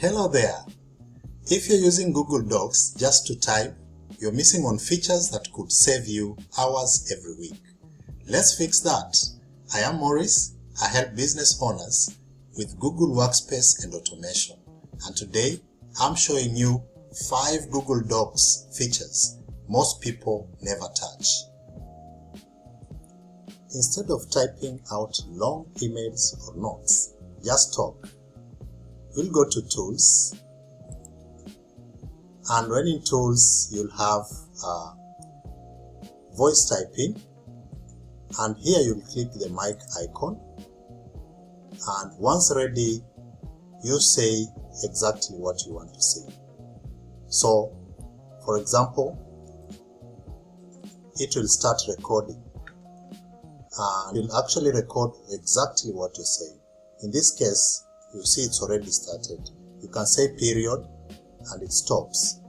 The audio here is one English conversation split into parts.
Hello there! If you're using Google Docs just to type, you're missing on features that could save you hours every week. Let's fix that. I am Maurice. I help business owners with Google Workspace and automation. And today, I'm showing you 5 Google Docs features most people never touch. Instead of typing out long emails or notes, just talk. We'll go to Tools, and when in Tools, you'll have voice typing, and here you'll click the mic icon, and once ready, you say exactly what you want to say. So, for example, it will start recording, and you'll actually record exactly what you say. In this case, you see it's already started. You can say period and it stops.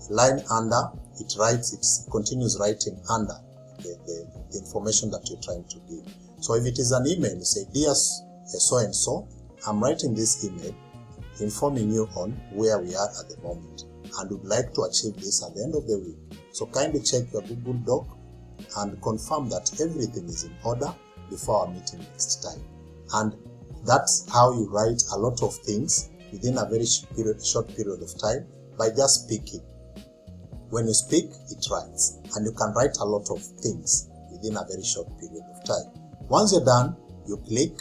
Line under, it continues writing under the information that you're trying to give. So if it is an email, you say, "Dear so and so, I'm writing this email informing you on where we are at the moment and would like to achieve this at the end of the week. So kindly check your Google Doc and confirm that everything is in order before our meeting next time." And that's how you write a lot of things within a very short period of time by just speaking. When you speak, it writes, and you can write a lot of things within a very short period of time. Once you're done, you click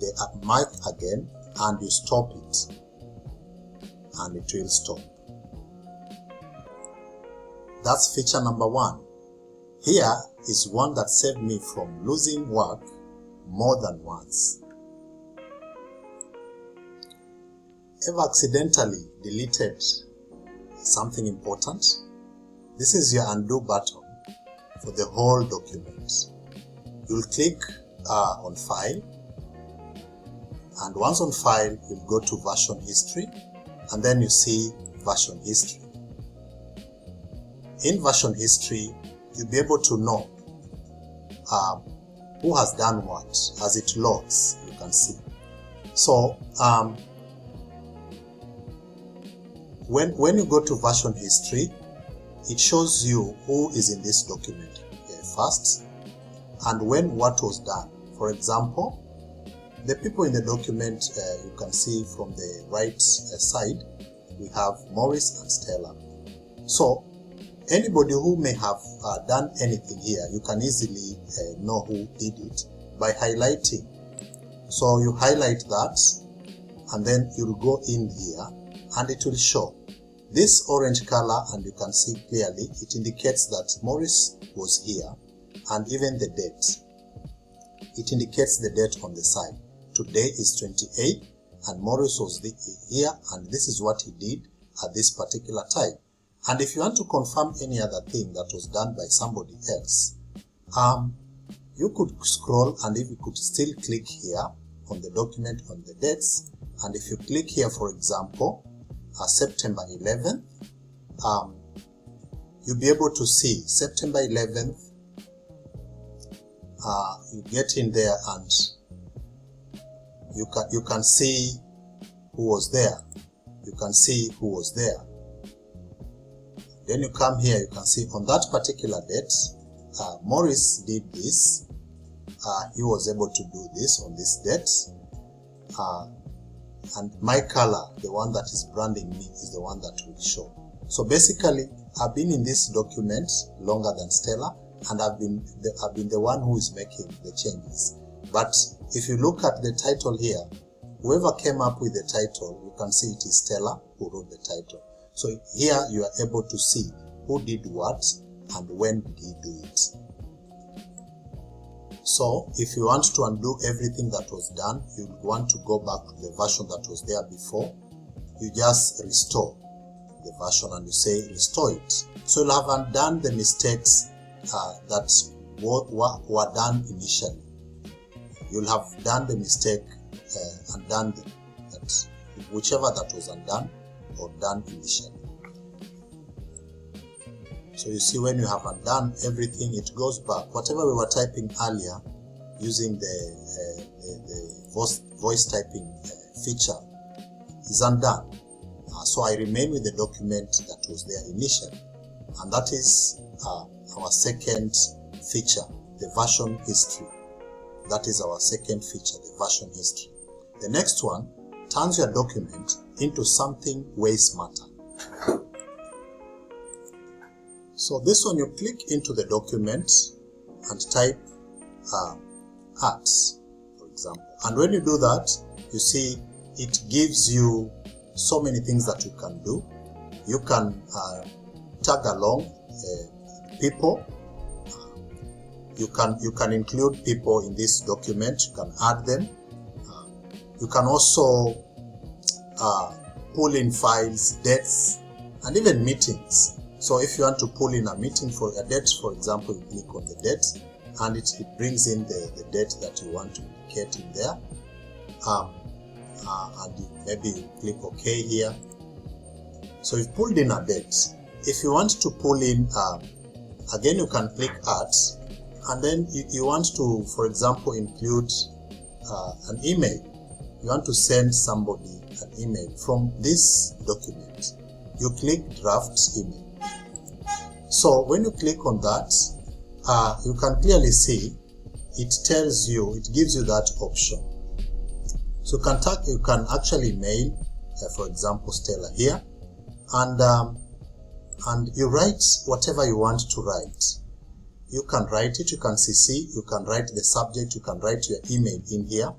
the mic again and you stop it, and it will stop. That's feature number 1. Here is one that saved me from losing work more than once. Ever accidentally deleted something important? This is your undo button for the whole document. You'll click on File, and once on File, you'll go to Version History, and then you see Version History. In Version History, you'll be able to know who has done what as it loads, you can see. So, when you go to Version History, it shows you who is in this document first, and when what was done. For example, the people in the document, you can see from the right side, we have Maurice and Stella. So, anybody who may have done anything here, you can easily know who did it by highlighting. So you highlight that, and then you'll go in here, and it will show this orange color, and you can see clearly it indicates that Maurice was here, and even the date. It indicates the date on the side. Today is 28, and Maurice was here, and this is what he did at this particular time. And if you want to confirm any other thing that was done by somebody else, you could scroll, and if you could still click here on the document on the dates, and if you click here, for example, September 11th, you'll be able to see September 11th. You get in there and you can see who was there. You can see who was there. Then you come here, you can see on that particular date, Maurice did this. He was able to do this on this date. And my color, the one that is branding me, is the one that will show. So basically, I've been in this document longer than Stella, and I've been the one who is making the changes. But if you look at the title here, whoever came up with the title, you can see it is Stella who wrote the title. So here you are able to see who did what and when did he do it. So if you want to undo everything that was done, you want to go back to the version that was there before, you just restore the version and you say restore it. So you'll have undone the mistakes that were done initially. You'll have done the mistake and done that, whichever that was undone or done initially. So you see, when you have undone everything, it goes back. Whatever we were typing earlier using the voice typing feature is undone. So I remain with the document that was there initially, and that is our second feature, the version history. That is our second feature, the version history. The next one turns your document into something way smarter. So this one, you click into the document and type arts, for example. And when you do that, you see it gives you so many things that you can do. You can tag along people. You can include people in this document. You can add them. You can also pull in files, dates, and even meetings. So if you want to pull in a meeting for a date, for example, you click on the date, and it brings in the date that you want to indicate in there. And maybe you click OK here. So you've pulled in a date. If you want to pull in, again you can click Add, and then you want to, for example, include an email. You want to send somebody an email from this document. You click Draft Email. So when you click on that, you can clearly see it tells you, it gives you that option. So you can actually mail, for example, Stella here, and you write whatever you want to write. You can write it, you can CC, you can write the subject, you can write your email in here.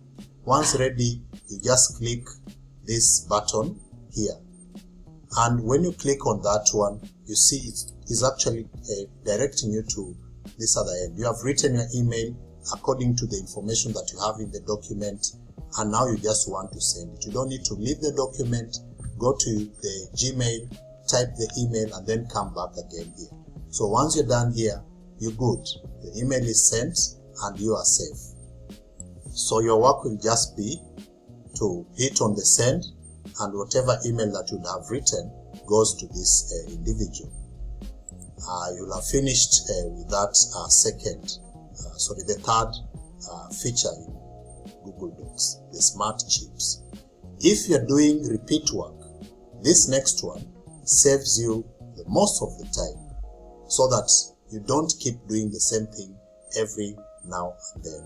Once ready, you just click this button here. And when you click on that one, you see it is actually directing you to this other end. You have written your email according to the information that you have in the document, and now you just want to send it. You don't need to leave the document, go to the Gmail, type the email, and then come back again here. So once you're done here, you're good. The email is sent and you are safe. So your work will just be to hit on the send, and whatever email that you have written goes to this individual. You'll have finished with that the third feature in Google Docs, the smart chips. If you're doing repeat work, this next one saves you the most of the time, so that you don't keep doing the same thing every now and then.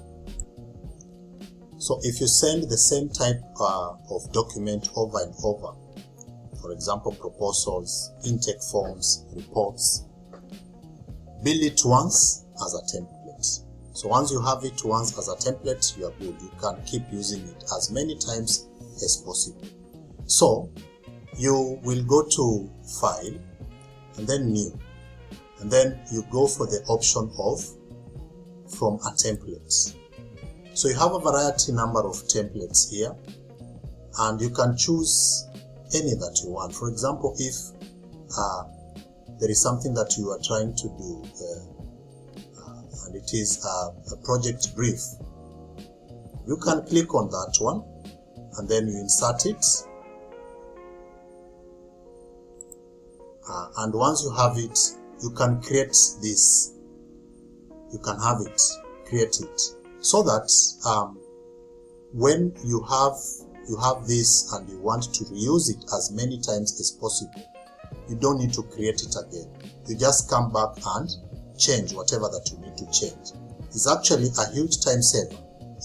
So if you send the same type of document over and over, for example, proposals, intake forms, reports, build it once as a template. So once you have it once as a template, you are good. You can keep using it as many times as possible. So you will go to File and then New, and then you go for the option of From a Template. So you have a variety number of templates here, and you can choose any that you want. For example, if there is something that you are trying to do and it is a project brief, you can click on that one and then you insert it, and once you have it, you can create this. You can have it, create it, so that when you have this and you want to reuse it as many times as possible, you don't need to create it again. You just come back and change whatever that you need to change. It's actually a huge time saver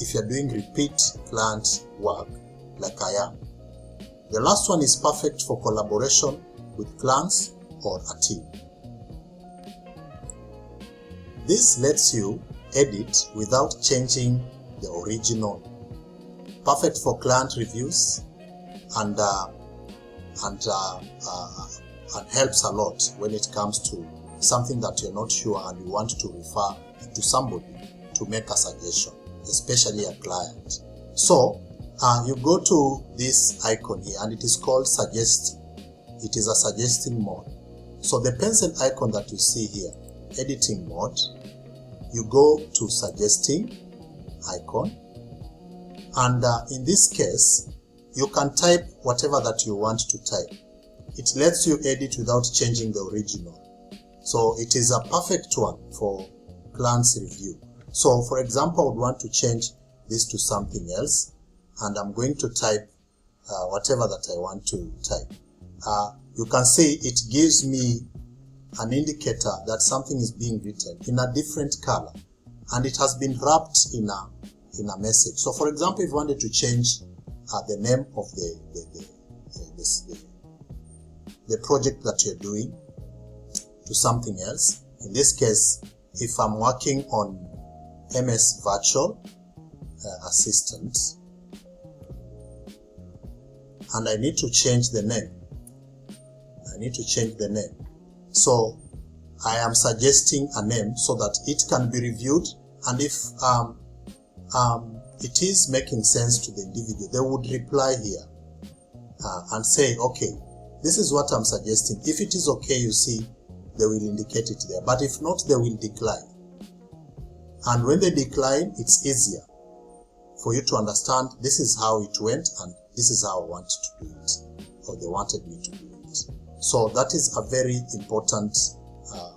if you're doing repeat client work like I am. The last one is perfect for collaboration with clients or a team. This lets you edit without changing the original. Perfect for client reviews and helps a lot when it comes to something that you're not sure and you want to refer to somebody to make a suggestion, especially a client. So you go to this icon here and it is called Suggesting. It is a suggesting mode. So the pencil icon that you see here, editing mode, you go to Suggesting icon, and in this case you can type whatever that you want to type. It lets you edit without changing the original. So it is a perfect one for client's review. So for example, I would want to change this to something else, and I'm going to type whatever that I want to type. You can see it gives me an indicator that something is being written in a different color, and it has been wrapped in a message. So for example, if you wanted to change the name of the project that you're doing to something else, in this case, if I'm working on MS Virtual Assistant and I need to change the name, so I am suggesting a name so that it can be reviewed, and if it is making sense to the individual, they would reply here and say, okay, this is what I'm suggesting. If it is okay, you see, they will indicate it there, but if not, they will decline. And when they decline, it's easier for you to understand this is how it went and this is how I want to do it, or they wanted me to do it. So that is a very important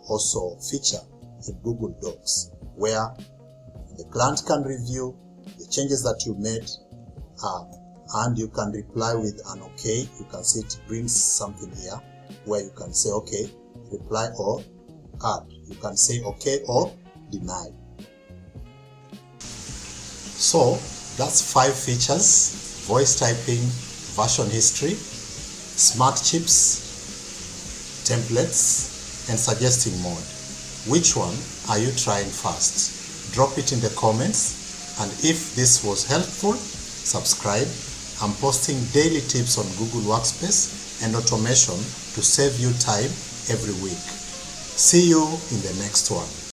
also feature in Google Docs, where the client can review the changes that you made, and you can reply with an okay. You can see it brings something here where you can say okay, reply or add. You can say okay or deny. So that's 5 features: voice typing, version history, smart chips, templates, and suggesting mode. Which one are you trying first? Drop it in the comments, and if this was helpful, subscribe. I'm posting daily tips on Google Workspace and automation to save you time every week. See you in the next one.